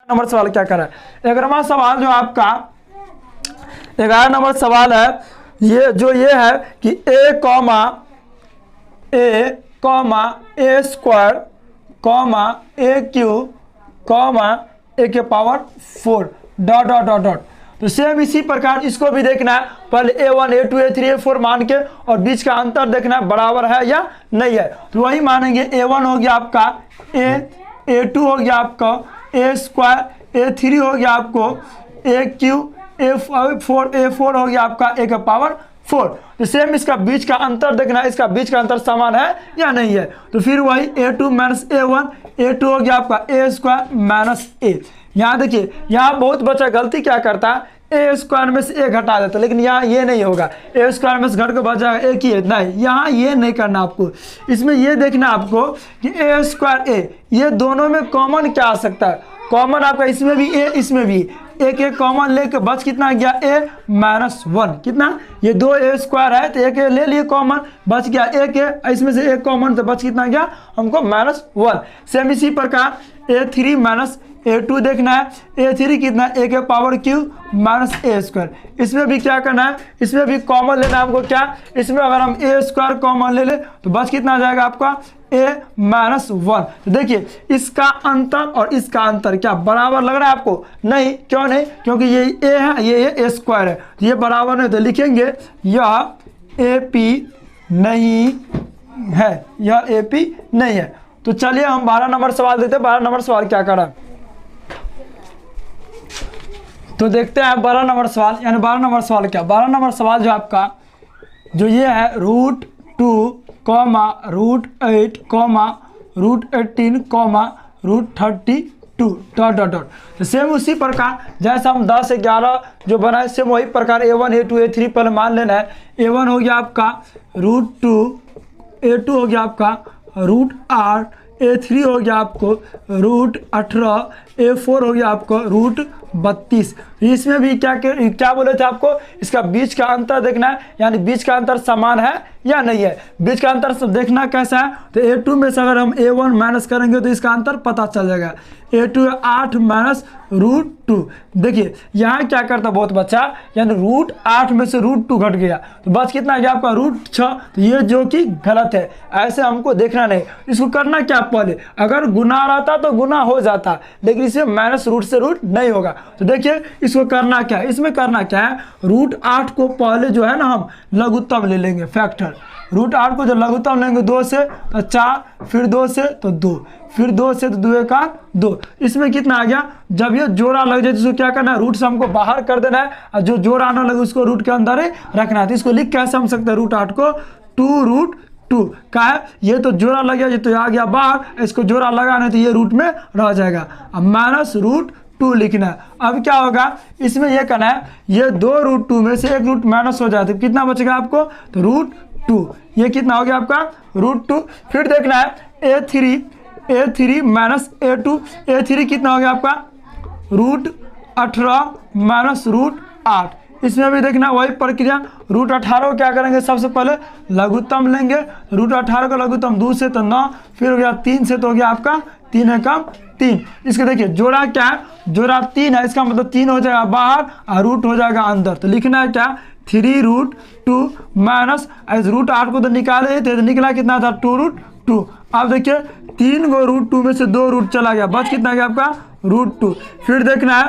Number सवाल क्या कर रहा है। 11वां सवाल जो आपका 11 नंबर सवाल है, ये है कि a square a cube a के power 4 dot dot dot dot. तो सेम इसी प्रकार इसको भी देखना है, पहले a1 a2 a3 a4 मान के और बीच का अंतर देखना है बराबर है या नहीं है। तो वही मानेंगे a1 हो गया आपका a2 हो गया आपका a स्क्वायर a3 हो गया आपको a क्यूब a4 हो गया आपका a का पावर 4। तो सेम इसका बीच का अंतर देखना है, इसका बीच का अंतर समान है या नहीं है। तो फिर वही a2 माइनस a1 a2 हो गया आपका a स्क्वायर माइनस a। यहाँ देखिए, यहाँ बहुत बच्चा गलती क्या करता है, a स्क्वायर में से a घटा देता है, लेकिन यहाँ ये नहीं होगा, a स्क्वायर में से घट के बच जाएगा एक ही है। नहीं, यहाँ ये नहीं करना आपको, इसमें ये देखना आपको कि a स्क्वायर a, ये दोनों में कॉमन क्या आ सकता है। कॉमन आपका इसमें भी a इसमें भी एक कॉमन लेके बच कितना गया a माइनस 1। कितना, ये दो a स्क्वायर है तो एक ले लिए कॉमन, बच गया एक इसमें से एक कॉमन तो बच कितना गया हमको माइनस 1। सेम इसी प्रकार a3 माइनस a2 देखना है, a3 कितना a के power cube minus a square. इसमें भी क्या करना है, इसमें भी कॉमन लेना है हमको। क्या, इसमें अगर हम a स्क्वायर कॉमन ले ले तो बच कितना आ जाएगा आपका a माइनस 1। तो देखिए इसका अंतर और इसका अंतर क्या बराबर लग रहा है आपको? नहीं, क्यों नहीं, क्योंकि ये a है ये a स्क्वायर है, ये बराबर नहीं। तो लिखेंगे यह AP नहीं है, यह AP नहीं है। तो चलिए हम 12 नंबर सवाल देते हैं। 12 नंबर सवाल क्या करा, तो देखते हैं 12 नंबर सवाल। यानी 12 नंबर सवाल क्या, 12 नंबर सवाल जो आपका जो ये है √2, √8, √18, √32 डॉट डॉट डॉट। तो सेम उसी प्रकार जैसे हम 10 से 11 जो बनाए, सेम वही प्रकार a1 a2 a3 पहले मान लेना है। a1 हो गया आपका √2, a2 हो गया आपका √8, a3 हो गया आपको √18, a4 हो गया आपको √32। इसमें भी क्या बोले थे आपको, इसका बीच का अंतर देखना है, यानी बीच का अंतर समान है या नहीं है। बीच का अंतर देखना कैसा है, तो a2 में से अगर हम a1 माइनस करेंगे तो इसका अंतर पता चल जाएगा। a2 8 minus √2। देखिए यहाँ क्या करता बहुत बच्चा, यानी √8 में से √2 घट गया तो बस कितना गया आपका √6। तो ये जो कि गलत है, ऐसे हमको देखना नहीं। इसको करना क्या, पहले अगर गुना रहता तो गुना हो जाता, लेकिन इसमें माइनस रूट से रूट नहीं होगा। तो देखिए इसको करना क्या है, इसमें करना क्या है, √8 को पहले जो है ना हम लघुत्तम ले लेंगे, फैक्टर। √8 को जो लघुत्तम लेंगे 2 से तो 4, फिर 2 से तो 2, फिर 2 से तो 2 का 2। इसमें कितना आ गया, जब ये जोड़ा लग जाए तो क्या करना है, रूट से हमको बाहर कर देना है, और जो जोड़ा आना लगे उसको रूट के अंदर ही रखना है। तो इसको लिख कैसे हम सकते हैं, √8 को 2√2 का है, ये तो जोड़ा लग गया, ये तो आ गया बाहर, इसको जोड़ा लगा नहीं तो ये रूट में रह जाएगा। अब माइनस √2 लिखना है। अब क्या होगा, इसमें ये करना है, ये 2√2 में से एक रूट माइनस हो जाए तो कितना बचेगा आपको, तो √2। ये कितना हो गया आपका √2। फिर देखना है a3 माइनस a2, a3 कितना हो गया आपका √18 माइनस √8। इसमें भी देखना वही प्रक्रिया, √18 को क्या करेंगे, सबसे पहले लघुत्तम लेंगे। √18 का लघुत्तम 2 से तो 9, फिर हो गया 3 से तो हो गया आपका 3 एकम 3। इसके देखिए जोड़ा क्या है, जोड़ा 3 है, इसका मतलब 3 हो जाएगा बाहर और रूट हो जाएगा अंदर। तो लिखना है क्या, 3√2 माइनस √8 को तो निकाले थे, तो निकला कितना था 2√2। अब देखिए 3 को √2 में से 2 रूट चला गया, बच कितना गया आपका √2। फिर देखना है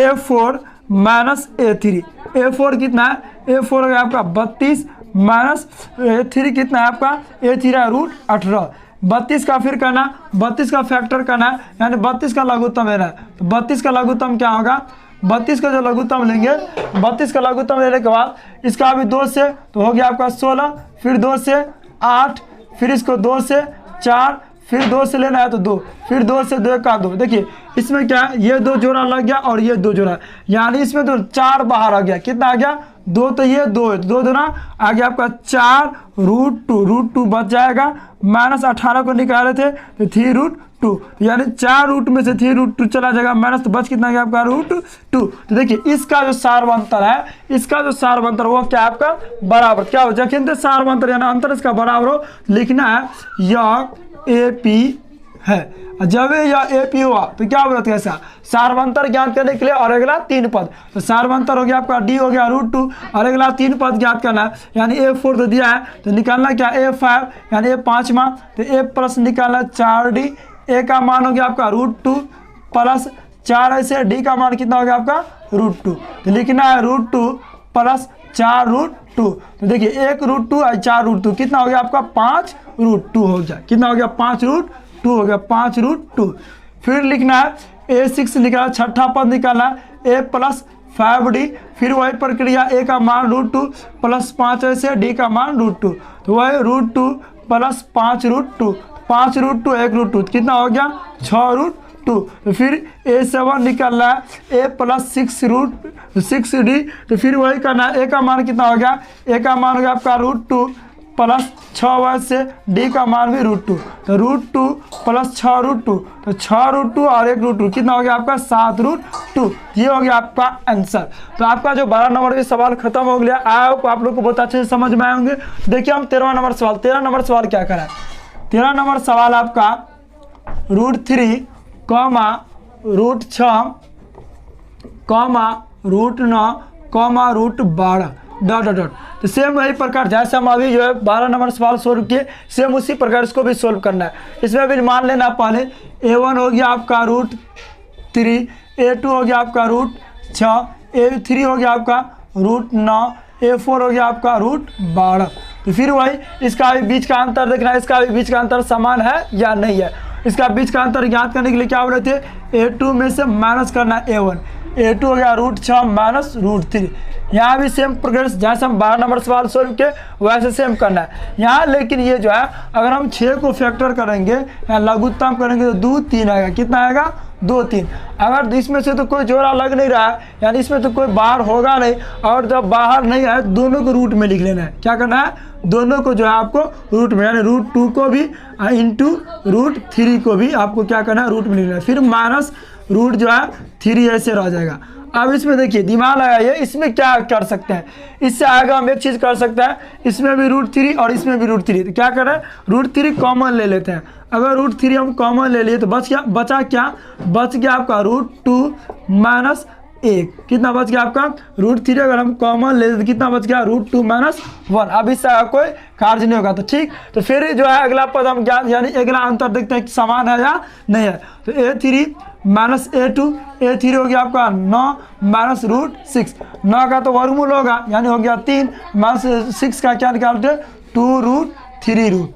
a4 माइनस a3, a4 कितना है, a4 हो गया आपका 32 माइनस a3 कितना है आपका, a3 है √18। 32 का फिर करना, 32 का फैक्टर करना है, यानी 32 का लघुत्तम लेना है। तो 32 का लघुत्तम क्या होगा, 32 का जो लघुत्तम लेंगे, 32 का लघुत्तम लेने के बाद इसका भी 2 से तो हो गया आपका 16, फिर 2 से 8, फिर इसको 2 से 4, फिर 2 से लेना है तो 2, फिर 2 से 2 का 2। देखिए इसमें क्या है, ये 2 जोड़ा लग गया और ये 2 जोड़ा, यानी इसमें तो 4 बाहर आ गया। कितना आ गया 2, तो ये 2 है, 2 दूना आ गया आपका 4√2 बच जाएगा। माइनस 18 को निकाले थे तो 3√2, यानी 4 रूट में से 3√2 चला जाएगा माइनस, तो बच कितना गया आपका √2। तो देखिए इसका जो सार्वंतर है, इसका जो सार्वंतर वो क्या आपका बराबर, क्या हो जाए सार्वंतर यानी अंतर इसका बराबर हो, लिखना है यह AP है। जब यह ए पी हुआ तो क्या बोलते हैं ऐसा, सार्वंतर ज्ञात करने के लिए और अगला 3 पद, तो सार्वंतर हो गया आपका डी हो गया √2 और अगला 3 पद ज्ञात करना है, यानी A4 तो दिया है तो निकालना क्या A5 यानी A5 तो A प्लस निकालना 4D, A का मान हो गया आपका √2 प्लस 4 ऐसे D का मान कितना हो गया आपका √2, तो लिखना है √2 प्लस 4√2, तो देखिए 1 √2 और 4 √2 कितना हो गया आपका 5 √2 हो गया, कितना हो गया 5 √2 हो गया 5 √2। फिर लिखना है A6 निकाला, छठा पद निकालना A प्लस 5D, फिर वही प्रक्रिया A का मान √2 प्लस 5 ऐसे D का मान √2, तो वही √2 प्लस 5 √2, 5 √2 1 √2 कितना हो गया 6 √2, तो फिर A7 निकालना है A प्लस 6D, तो फिर वही करना है A का मान कितना हो गया, A का मान हो गया आपका √2 प्लस 6 से D का मान भी √2, तो √2 प्लस 6 √2, तो 6 √2 और 1 √2 कितना हो गया आपका 7 √2, ये हो गया आपका आंसर। तो आपका जो 12 नंबर के सवाल खत्म हो गया, आप लोग को बहुत अच्छे से समझ में आए होंगे। देखिए हम 13 नंबर सवाल, 13 नंबर सवाल क्या करा है, 13 नंबर सवाल आपका √3, √6, √9, √12 ... तो सेम वही प्रकार जैसे हम अभी जो है 12 नंबर सवाल सोल्व किए, सेम उसी प्रकार इसको भी सोल्व करना है। इसमें भी मान लेना पहले A1 हो गया आपका √3, A2 हो गया आपका √6, A3 हो गया आपका √9, A4 हो गया आपका √12, तो फिर वही इसका भी बीच का अंतर देखना है, इसका भी बीच का अंतर समान है या नहीं है। इसका बीच का अंतर ज्ञात करने के लिए क्या बोले थे, A2 में से माइनस करना है A1, A2 हो गया √6 माइनस √3। यहाँ भी सेम प्रोग्रेस जैसे हम 12 नंबर सवाल सोल्व के वैसे सेम करना है यहाँ, लेकिन ये जो है अगर हम 6 को फैक्टर करेंगे या लघुत्तम करेंगे तो 2 3 आएगा, कितना आएगा 2 3। अगर इसमें से तो कोई जोड़ा लग नहीं रहा है, यानी इसमें तो कोई बाहर होगा नहीं, और जब बाहर नहीं है दोनों को रूट में लिख लेना है। क्या करना है, दोनों को जो है आपको रूट में, यानी √2 को भी इंटू √3 को भी आपको क्या करना है रूट में लिखना है, फिर माइनस रूट जो है 3 ऐसे रह जाएगा। अब इसमें देखिए दिमाग लगाइए, इसमें क्या कर सकते हैं, इससे आगे हम एक चीज़ कर सकते हैं, इसमें भी √3 और इसमें भी √3, तो क्या करें √3 कॉमन ले लेते हैं। अगर √3 हम कॉमन ले लिए तो बचा क्या आपका √2 माइनस 1, कितना बच गया आपका √3, अगर हम कॉमन ले तो कितना बच गया √2 माइनस 1। अब इससे कोई कार्य नहीं होगा, तो ठीक। तो फिर जो है अगला पद हम ज्ञात, यानी अगला अंतर देखते हैं कि समान है या नहीं है। तो A3 माइनस A2, A3 हो गया आपका 9 माइनस √6, 9 का तो वर्गमूल होगा यानी हो गया 3 माइनस 6 का क्या निकालते 2√3।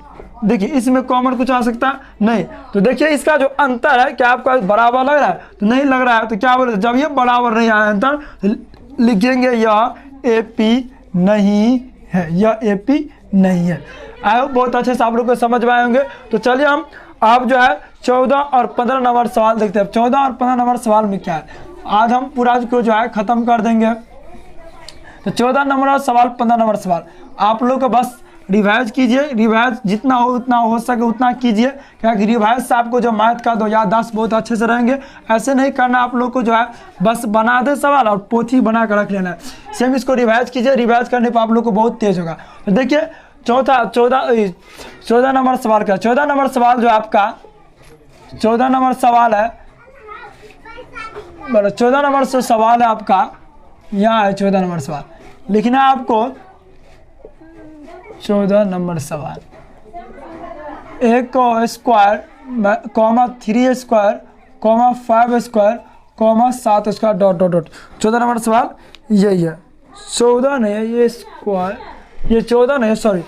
देखिए इसमें कॉमन कुछ आ सकता है नहीं, तो देखिए इसका जो अंतर है क्या आपका बराबर लग रहा है, तो नहीं लग रहा है, तो क्या बोले जब ये बराबर नहीं आया अंतर तो लिखेंगे यह AP नहीं है, यह AP नहीं है। आई होप बहुत अच्छे से आप लोग को समझ में आए होंगे। तो चलिए हम आप जो है 14 और 15 नंबर सवाल देखते हैं। 14 और 15 नंबर सवाल में क्या है, आज हम पूरा को जो है ख़त्म कर देंगे। तो 14 नंबर सवाल 15 नंबर सवाल आप लोग को बस रिवाइज कीजिए, रिवाइज जितना हो उतना हो सके उतना कीजिए, क्योंकि रिवाइज से आपको जो मैथ का 2 या 10 बहुत अच्छे से रहेंगे। ऐसे नहीं करना, आप लोग को जो है बस बना दे सवाल और पोथी बना कर रख लेना है। सेम इसको रिवाइज कीजिए, रिवाइज करने पर आप लोग को बहुत तेज होगा। तो देखिए 14 नंबर सवाल का 14 नंबर सवाल जो आपका 14 नंबर सवाल है, 14 नंबर से सवाल है आपका, यहाँ है 14 नंबर सवाल, लिखना है आपको 14 नंबर सवाल, A को square, 3 square, 5 square, 7 square ... 14 number सवाल यही है। 14 नहीं है ये स्क्वायर, ये 14 नहीं है, सॉरी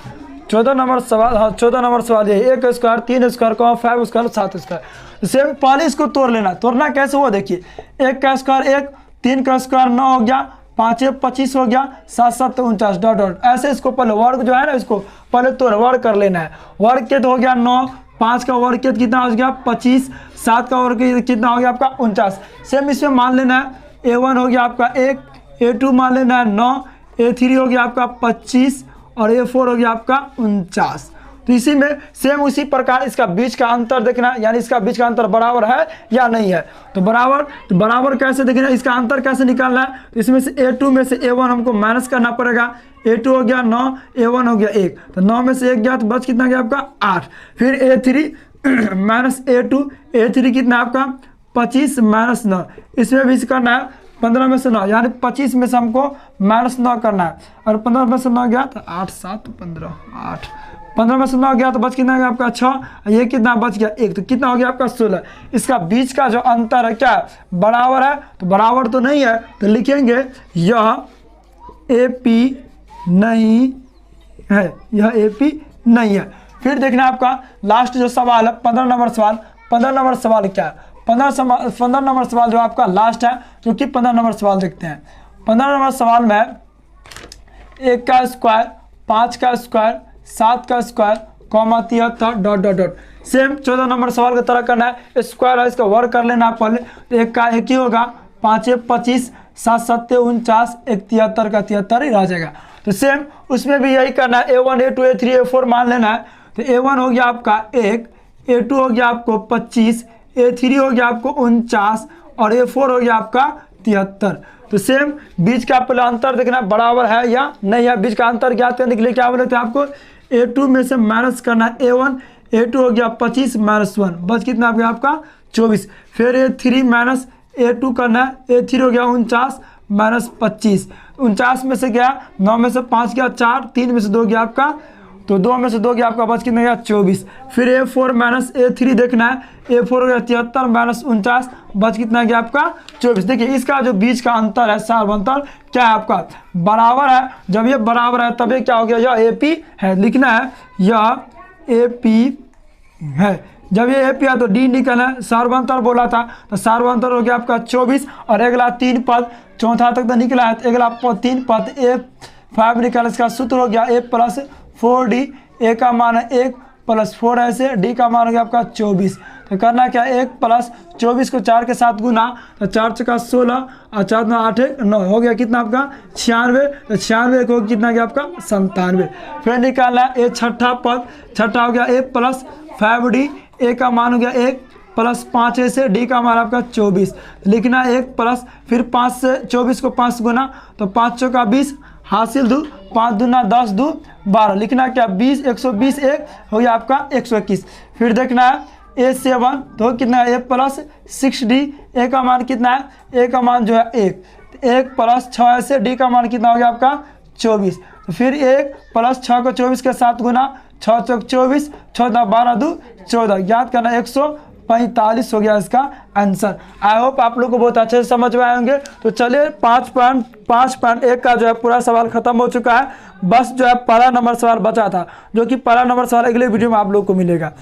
14 नंबर सवाल, हाँ 14 नंबर सवाल ये 1 square, 3 square, 5 square, 7 square. Same पहले इसको तोड़ लेना, तोड़ना कैसे हुआ देखिए, 1 का स्क्वायर 1, 3 का स्क्वायर 9 हो गया, 5 25 हो गया, 7 7 49 ... ऐसे इसको पहले वर्ग जो है ना इसको पहले तोड़ वर्ग कर लेना है। वर्ग के तो हो गया 9, 5 का वर्ग के कितना हो गया 25, 7 का वर्ग के कितना हो गया आपका 49। सेम इसमें मान लेना है A1 हो गया आपका 1, A2 मान लेना है 9, A3 हो गया आपका 25 और A4 हो गया आपका 49। तो इसी में सेम उसी प्रकार इसका बीच का अंतर देखना, यानी इसका बीच का अंतर बराबर है या नहीं है। तो बराबर कैसे देखना, इसका अंतर कैसे निकालना है, तो इसमें से A2 में से A1 हमको माइनस करना पड़ेगा। A2 हो गया 9, A1 हो गया 1, तो 9 में से 1 गया तो बच कितना गया आपका 8। फिर A3 -A2 A3 कितना आपका 25 -9, इसमें भी करना है 15 में से 9, यानी 25 में से हमको -9 करना है। और 15 में से 9 गया तो 8 7 15 8, 15 में से 9 गया तो बच कितना गया आपका 6, ये कितना बच गया 1, तो कितना हो गया आपका 16। इसका बीच का जो अंतर है क्या बराबर है, तो बराबर तो नहीं है, तो लिखेंगे यह AP नहीं है, यह AP नहीं है। फिर देखना आपका लास्ट जो सवाल है 15 नंबर सवाल। 15 नंबर सवाल क्या है, 15 नंबर सवाल जो आपका लास्ट है, जो कि 15 नंबर सवाल देखते हैं। 15 नंबर सवाल में 1 का स्क्वायर, 5 का स्क्वायर, 7 का स्क्वायर, 73 ... सेम 14 नंबर सवाल की तरह करना है। स्क्वायर है, इसका वर्क कर लेना पहले। तो 1 का 1 ही होगा, 5 × 25, 7 × 7 = 49, 1 73 का 73 ही रह जाएगा। तो सेम उसमें भी यही करना है, A1 A2 A3 A4 मान लेना है। तो A1 हो गया आपका 1, A2 हो गया आपको 25, A3 हो गया आपको 49 और A4 हो गया आपका 73। तो सेम बीच का पहले अंतर देखना बराबर है या नहीं है। बीच का अंतर ज्ञात करने के लिए क्या बोले थे आपको, A2 में से माइनस करना है A1, A2 हो गया 25 -1, बस कितना हो गया आपका 24। फिर A3 माइनस A2 करना है, A3 हो गया 49 -25, 49 में से गया 9 में से 5 गया 4, 3 में से 2 गया आपका, तो 2 में से 2 गया आपका, बच कितना गया 24। फिर A4 माइनस A3 देखना है, A4 हो गया 73 -49, बच कितना गया आपका 24। देखिए इसका जो बीच का अंतर है, सार्व अंतर क्या है आपका बराबर है। जब ये बराबर है तब ये क्या हो गया, यह AP है, लिखना है यह AP है। जब ये AP है तो D निकलना है, सार्वंतर बोला था, तो सार्वंतर हो गया आपका 24। और अगला 3 पद, चौथा तक तो निकला है, तो अगला 3 पद A5 निकला, इसका सूत्र हो गया A + 4D। A का मान है 1 + 4 ऐसे, D का मान हो गया आपका 24। तो करना क्या, 1 + 24 को 4 के साथ गुना, तो 4 × 4 = 16 और 4 × 8 = 9, हो गया कितना आपका 96। तो 96 को कितना गया आपका 97। फिर निकालना है A छठा पद, छठा हो गया A + 5D। A का मान हो गया 1 + 5 ऐसे, D का मान आपका 24। लिखना 1 + फिर 5 से 24 को 5 गुना, तो 5 × 4 = 20, हासिल 2, 5 दूना 10, 2 12, लिखना क्या 20, 120 1 हो गया आपका 121। फिर देखना है A7, तो कितना है A + 6D। A का मान कितना है, A का मान जो है 1, 1 + 6 ऐसे, D का मान कितना हो गया आपका 24। तो फिर 1 + 6 को 24 के साथ गुना, 6 × 4 = 24, 6 × 12 = 2 14, याद करना 145 हो गया इसका आंसर। आई होप आप लोग को बहुत अच्छे से समझ में आए होंगे। तो चलिए 5.1 का जो है पूरा सवाल खत्म हो चुका है। बस जो है पहला नंबर सवाल बचा था, जो कि पहला नंबर सवाल अगले वीडियो में आप लोग को मिलेगा।